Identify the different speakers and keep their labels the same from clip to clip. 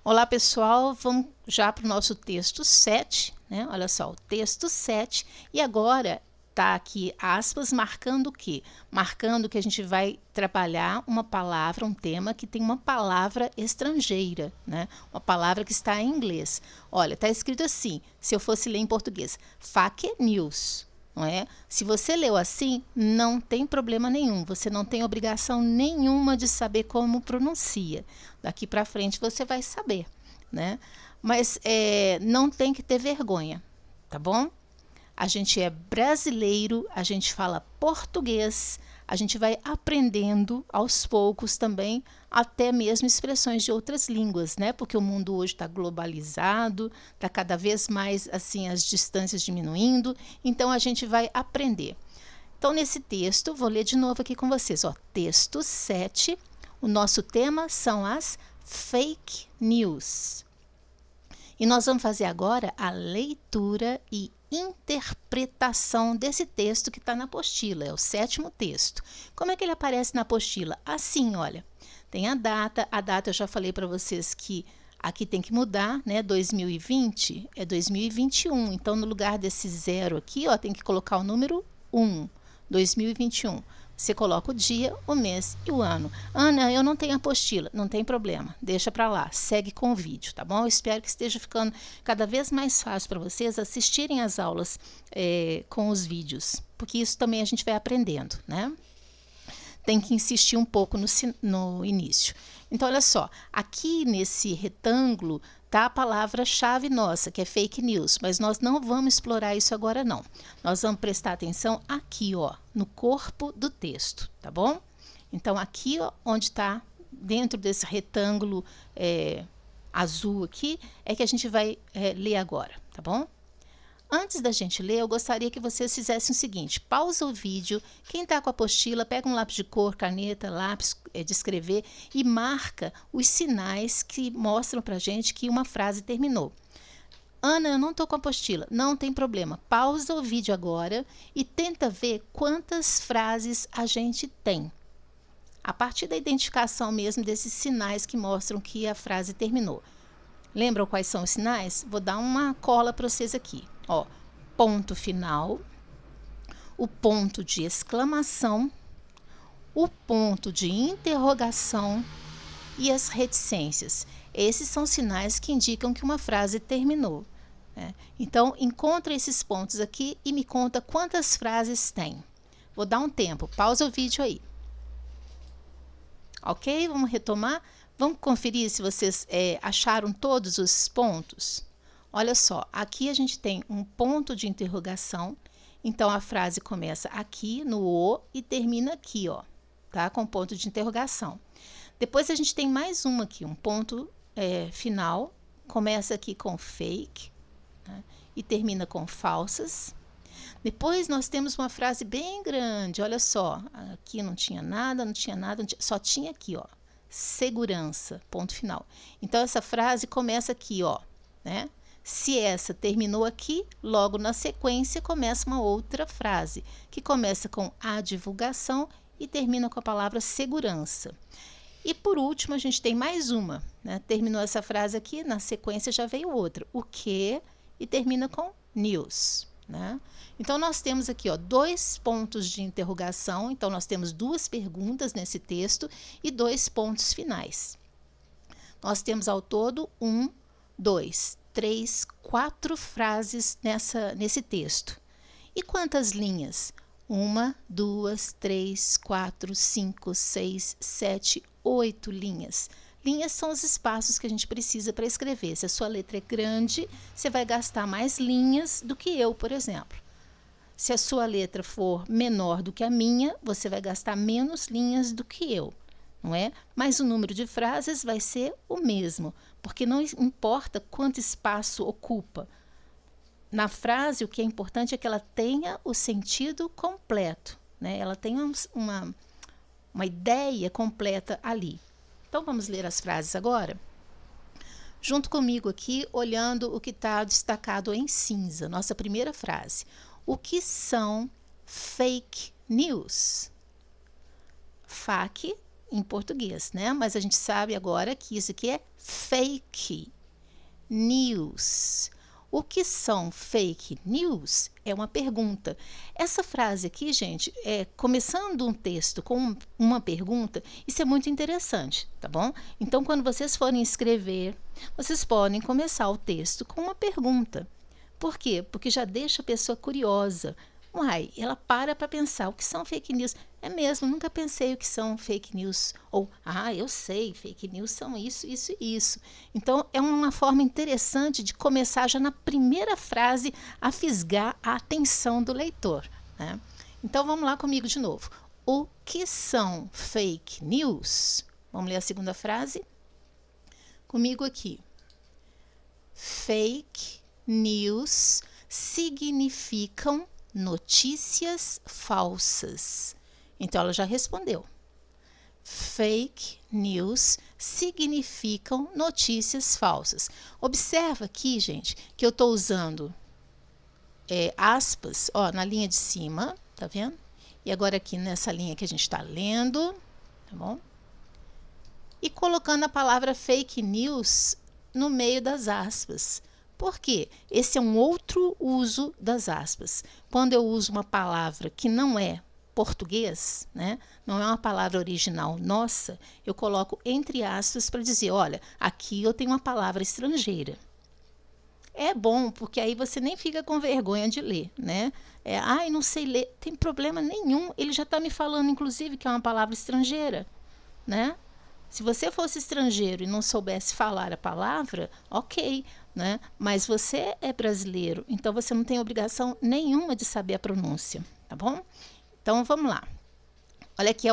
Speaker 1: Olá, pessoal, vamos já para o nosso texto 7, né? Olha só, o texto 7, e agora tá aqui aspas marcando o quê? Marcando que a gente vai trabalhar uma palavra, um tema que tem uma palavra estrangeira, né? Uma palavra que está em inglês. Olha, tá escrito assim, se eu fosse ler em português, fake news. Não é? Se você leu assim, não tem problema nenhum, você não tem obrigação nenhuma de saber como pronuncia. Daqui para frente você vai saber, né? Mas não tem que ter vergonha, tá bom? A gente é brasileiro, a gente fala português, a gente vai aprendendo aos poucos também, até mesmo expressões de outras línguas, né? Porque o mundo hoje está globalizado, está cada vez mais assim as distâncias diminuindo, então a gente vai aprender. Então, nesse texto, vou ler de novo aqui com vocês, ó, texto 7, o nosso tema são as fake news. E nós vamos fazer agora a leitura e interpretação desse texto que está na apostila, é o 7º texto. Como é que ele aparece na apostila? Assim, olha, tem a data eu já falei para vocês que aqui tem que mudar, né? 2020 é 2021, então no lugar desse 0 aqui, ó, tem que colocar o número 1, 2021. Você coloca o dia, o mês e o ano. Ana, eu não tenho apostila. Não tem problema, deixa para lá, segue com o vídeo, tá bom? Eu espero que esteja ficando cada vez mais fácil para vocês assistirem as aulas com os vídeos, porque isso também a gente vai aprendendo, né? Tem que insistir um pouco no início. Então, olha só, aqui nesse retângulo tá a palavra-chave nossa, que é fake news, mas nós não vamos explorar isso agora não. Nós vamos prestar atenção aqui, ó, no corpo do texto, tá bom? Então, aqui, ó, onde está dentro desse retângulo azul aqui, é que a gente vai ler agora, tá bom? Antes da gente ler, eu gostaria que vocês fizessem o seguinte, pausa o vídeo, quem está com a apostila, pega um lápis de cor, caneta, lápis de escrever e marca os sinais que mostram para a gente que uma frase terminou. Ana, eu não estou com a apostila. Não tem problema, pausa o vídeo agora e tenta ver quantas frases a gente tem. A partir da identificação mesmo desses sinais que mostram que a frase terminou. Lembram quais são os sinais? Vou dar uma cola para vocês aqui. Ó, ponto final, o ponto de exclamação, o ponto de interrogação e as reticências. Esses são sinais que indicam que uma frase terminou. Então, encontra esses pontos aqui e me conta quantas frases tem. Vou dar um tempo, pausa o vídeo aí. Ok? Vamos retomar? Vamos conferir se vocês acharam todos os pontos? Olha só, aqui a gente tem um ponto de interrogação, então a frase começa aqui no O e termina aqui, ó, tá? Com ponto de interrogação. Depois a gente tem mais uma aqui, um ponto final, começa aqui com fake, né? E termina com falsas. Depois nós temos uma frase bem grande, olha só, aqui não tinha nada, só tinha aqui, ó, segurança, ponto final. Então essa frase começa aqui, ó, né? Se essa terminou aqui, logo na sequência começa uma outra frase, que começa com a divulgação e termina com a palavra segurança. E por último, a gente tem mais uma, né? Terminou essa frase aqui, na sequência já veio outra, o que, e termina com news, né? Então, nós temos aqui, ó, 2 pontos de interrogação, então nós temos 2 perguntas nesse texto e 2 pontos finais. Nós temos ao todo 1, 2, 3, 4 frases nesse texto. E quantas linhas? 1, 2, 3, 4, 5, 6, 7, 8 linhas. Linhas são os espaços que a gente precisa para escrever. Se a sua letra é grande, você vai gastar mais linhas do que eu, por exemplo. Se a sua letra for menor do que a minha, você vai gastar menos linhas do que eu, não é? Mas o número de frases vai ser o mesmo, porque não importa quanto espaço ocupa. Na frase, o que é importante é que ela tenha o sentido completo, né? Ela tenha uma ideia completa ali. Então, vamos ler as frases agora? Junto comigo aqui, olhando o que está destacado em cinza, nossa primeira frase. O que são fake news? Fake em português, né? Mas a gente sabe agora que isso aqui é fake news. O que são fake news? É uma pergunta. Essa frase aqui, gente, começando um texto com uma pergunta, isso é muito interessante, tá bom? Então, quando vocês forem escrever, vocês podem começar o texto com uma pergunta. Por quê? Porque já deixa a pessoa curiosa. Uai, ela para pensar o que são fake news. É mesmo, nunca pensei o que são fake news. Ou, eu sei, fake news são isso, isso e isso. Então, é uma forma interessante de começar já na primeira frase a fisgar a atenção do leitor, né? Então, vamos lá comigo de novo. O que são fake news? Vamos ler a segunda frase? Comigo aqui. Fake news significam notícias falsas. Então, ela já respondeu. Fake news significam notícias falsas. Observa aqui, gente, que eu estou usando aspas, na linha de cima, tá vendo? E agora aqui nessa linha que a gente está lendo, tá bom? E colocando a palavra fake news no meio das aspas. Por quê? Esse é um outro uso das aspas. Quando eu uso uma palavra que não é português, né? Não é uma palavra original nossa, eu coloco entre aspas para dizer, olha, aqui eu tenho uma palavra estrangeira. É bom, porque aí você nem fica com vergonha de ler, né? Não sei ler, tem problema nenhum, ele já está me falando, inclusive, que é uma palavra estrangeira, né? Se você fosse estrangeiro e não soubesse falar a palavra, ok, né? Mas você é brasileiro, então você não tem obrigação nenhuma de saber a pronúncia, tá bom? Então vamos lá. Olha aqui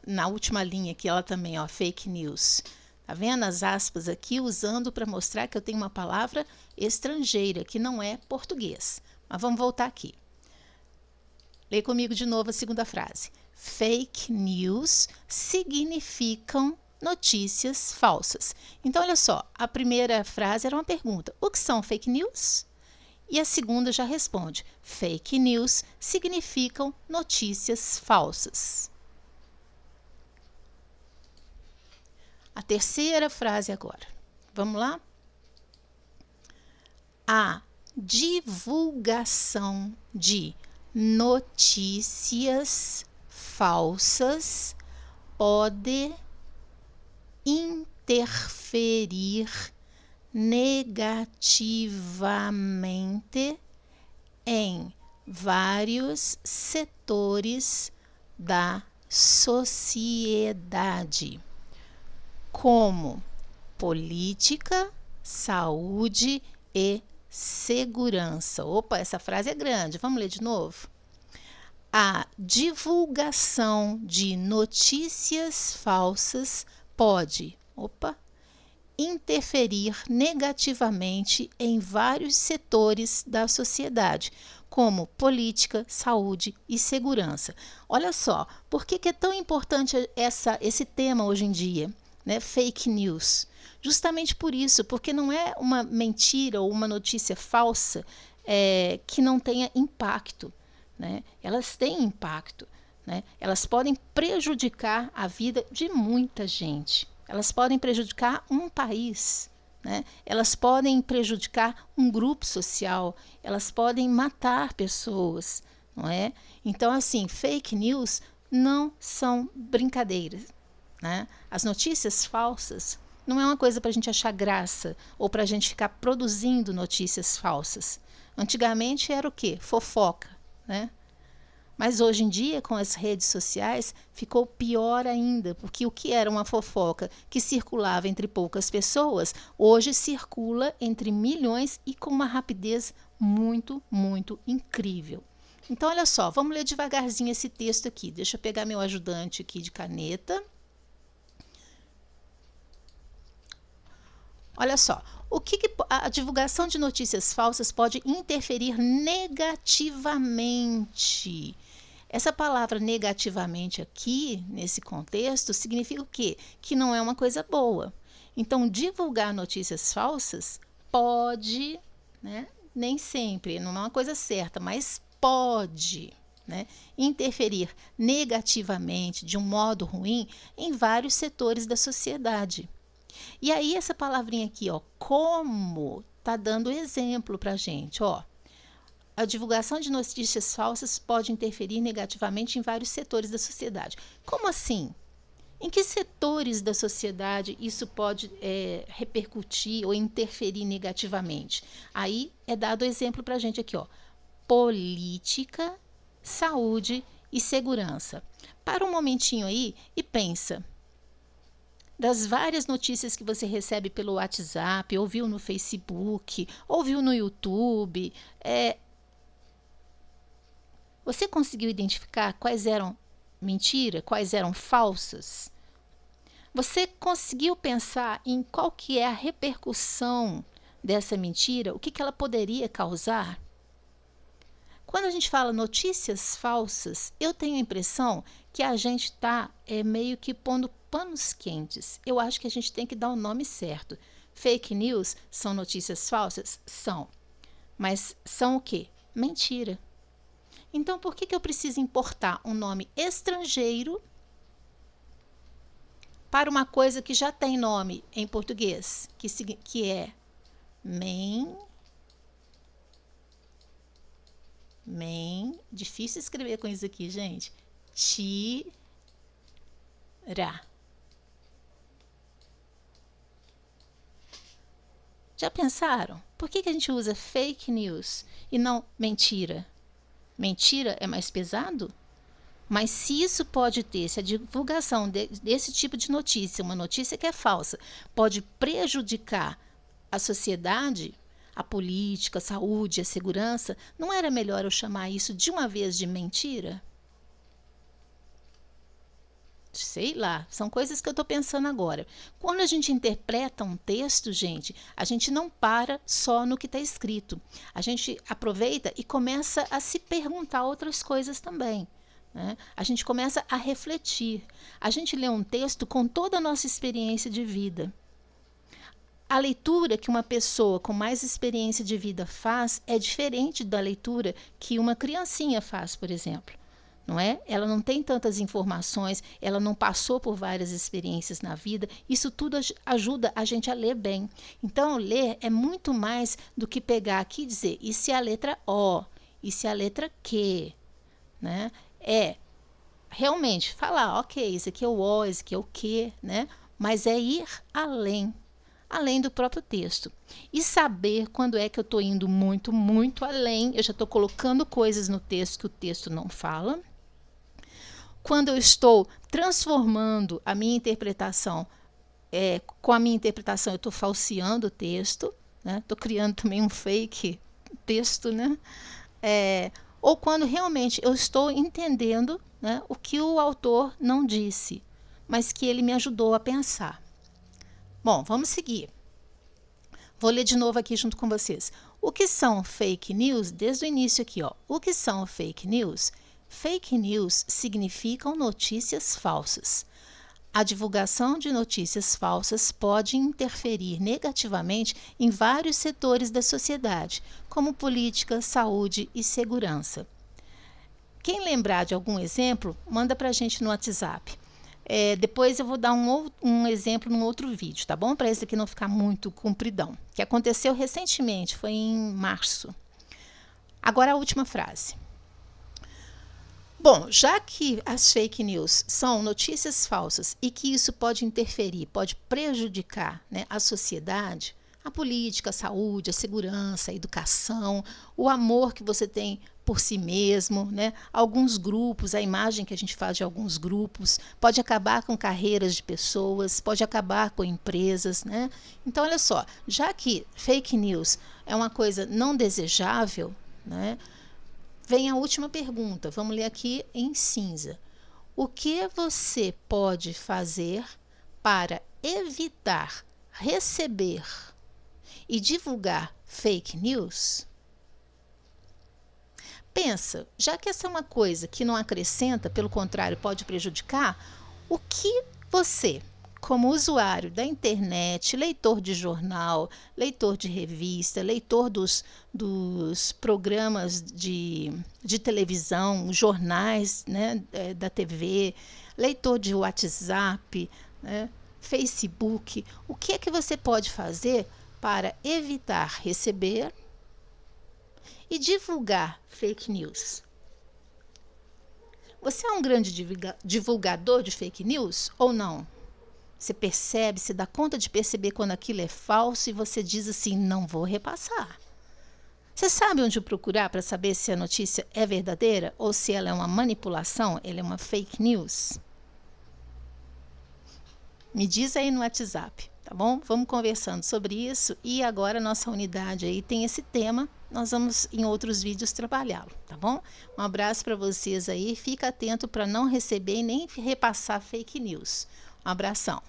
Speaker 1: na última linha aqui, ela também, fake news. Tá vendo as aspas aqui usando para mostrar que eu tenho uma palavra estrangeira, que não é português. Mas vamos voltar aqui. Lê comigo de novo a segunda frase. Fake news significam notícias falsas. Então, olha só, a primeira frase era uma pergunta. O que são fake news? E a segunda já responde. Fake news significam notícias falsas. A terceira frase agora. Vamos lá? A divulgação de notícias falsas pode interferir negativamente em vários setores da sociedade, como política, saúde e segurança. Opa, essa frase é grande. Vamos ler de novo? A divulgação de notícias falsas pode, interferir negativamente em vários setores da sociedade, como política, saúde e segurança. Olha só, por que é tão importante esse tema hoje em dia, né? Fake news. Justamente por isso, porque não é uma mentira ou uma notícia falsa que não tenha impacto, né? Elas têm impacto, né? Elas podem prejudicar a vida de muita gente. Elas podem prejudicar um país, né? Elas podem prejudicar um grupo social, elas podem matar pessoas, não é? Então, assim, fake news não são brincadeiras, né? As notícias falsas não é uma coisa para a gente achar graça ou para a gente ficar produzindo notícias falsas. Antigamente era o quê? Fofoca, né? Mas hoje em dia, com as redes sociais, ficou pior ainda, porque o que era uma fofoca que circulava entre poucas pessoas, hoje circula entre milhões e com uma rapidez muito, muito incrível. Então, olha só, vamos ler devagarzinho esse texto aqui. Deixa eu pegar meu ajudante aqui de caneta. Olha só, o que a divulgação de notícias falsas pode interferir negativamente? Essa palavra negativamente aqui, nesse contexto, significa o quê? Que não é uma coisa boa. Então, divulgar notícias falsas pode, né? Nem sempre, não é uma coisa certa, mas pode, né, interferir negativamente, de um modo ruim, em vários setores da sociedade. E aí essa palavrinha aqui, ó, como, tá dando exemplo para a gente, ó. A divulgação de notícias falsas pode interferir negativamente em vários setores da sociedade. Como assim? Em que setores da sociedade isso pode repercutir ou interferir negativamente? Aí é dado exemplo para a gente aqui, ó. Política, saúde e segurança. Para um momentinho aí e pensa. Das várias notícias que você recebe pelo WhatsApp, ouviu no Facebook, ouviu no YouTube, você conseguiu identificar quais eram mentira, quais eram falsas? Você conseguiu pensar em qual que é a repercussão dessa mentira? O que ela poderia causar? Quando a gente fala notícias falsas, eu tenho a impressão que a gente está meio que pondo panos quentes. Eu acho que a gente tem que dar o nome certo. Fake news são notícias falsas? São. Mas são o quê? Mentira. Então, por que eu preciso importar um nome estrangeiro para uma coisa que já tem nome em português, que é difícil escrever com isso aqui, gente. Tira. Já pensaram? Por que a gente usa fake news e não mentira? Mentira é mais pesado? Mas se isso pode ter, se a divulgação desse tipo de notícia, uma notícia que é falsa, pode prejudicar a sociedade, a política, a saúde, a segurança, não era melhor eu chamar isso de uma vez de mentira? Sei lá, são coisas que eu estou pensando agora. Quando a gente interpreta um texto, gente, a gente não para só no que está escrito. A gente aproveita e começa a se perguntar outras coisas também. A gente começa a refletir. A gente lê um texto com toda a nossa experiência de vida. A leitura que uma pessoa com mais experiência de vida faz é diferente da leitura que uma criancinha faz, por exemplo. Não é? Ela não tem tantas informações, ela não passou por várias experiências na vida. Isso tudo ajuda a gente a ler bem. Então, ler é muito mais do que pegar aqui e dizer, e se a letra O, e se a letra Q, né? É realmente falar, ok, isso aqui é o O, isso aqui é o Q, né? Mas é ir além do próprio texto. E saber quando é que eu estou indo muito, muito além, eu já estou colocando coisas no texto que o texto não fala. Quando eu estou transformando a minha interpretação, com a minha interpretação eu estou falseando o texto, né? Estou criando também um fake texto, né? Ou quando realmente eu estou entendendo, né, o que o autor não disse, mas que ele me ajudou a pensar. Bom, vamos seguir. Vou ler de novo aqui junto com vocês. O que são fake news? Desde o início aqui, ó. O que são fake news? Fake news significam notícias falsas. A divulgação de notícias falsas pode interferir negativamente em vários setores da sociedade, como política, saúde e segurança. Quem lembrar de algum exemplo, manda para a gente no WhatsApp. Depois eu vou dar um exemplo num outro vídeo, tá bom? Para esse aqui não ficar muito compridão. Que aconteceu recentemente, foi em março. Agora a última frase. Bom, já que as fake news são notícias falsas e que isso pode interferir, pode prejudicar, né, a sociedade, a política, a saúde, a segurança, a educação, o amor que você tem por si mesmo, né? Alguns grupos, a imagem que a gente faz de alguns grupos, pode acabar com carreiras de pessoas, pode acabar com empresas, né? Então, olha só, já que fake news é uma coisa não desejável, né? Vem a última pergunta, vamos ler aqui em cinza. O que você pode fazer para evitar receber e divulgar fake news? Pensa, já que essa é uma coisa que não acrescenta, pelo contrário, pode prejudicar, o que você, como usuário da internet, leitor de jornal, leitor de revista, leitor dos programas de televisão, jornais, né, da TV, leitor de WhatsApp, né, Facebook, o que é que você pode fazer para evitar receber e divulgar fake news? Você é um grande divulgador de fake news ou não? Você percebe, se dá conta de perceber quando aquilo é falso e você diz assim, não vou repassar. Você sabe onde procurar para saber se a notícia é verdadeira ou se ela é uma manipulação, ela é uma fake news? Me diz aí no WhatsApp, tá bom? Vamos conversando sobre isso e agora nossa unidade aí tem esse tema, nós vamos em outros vídeos trabalhá-lo, tá bom? Um abraço para vocês aí, fica atento para não receber e nem repassar fake news. Um abração.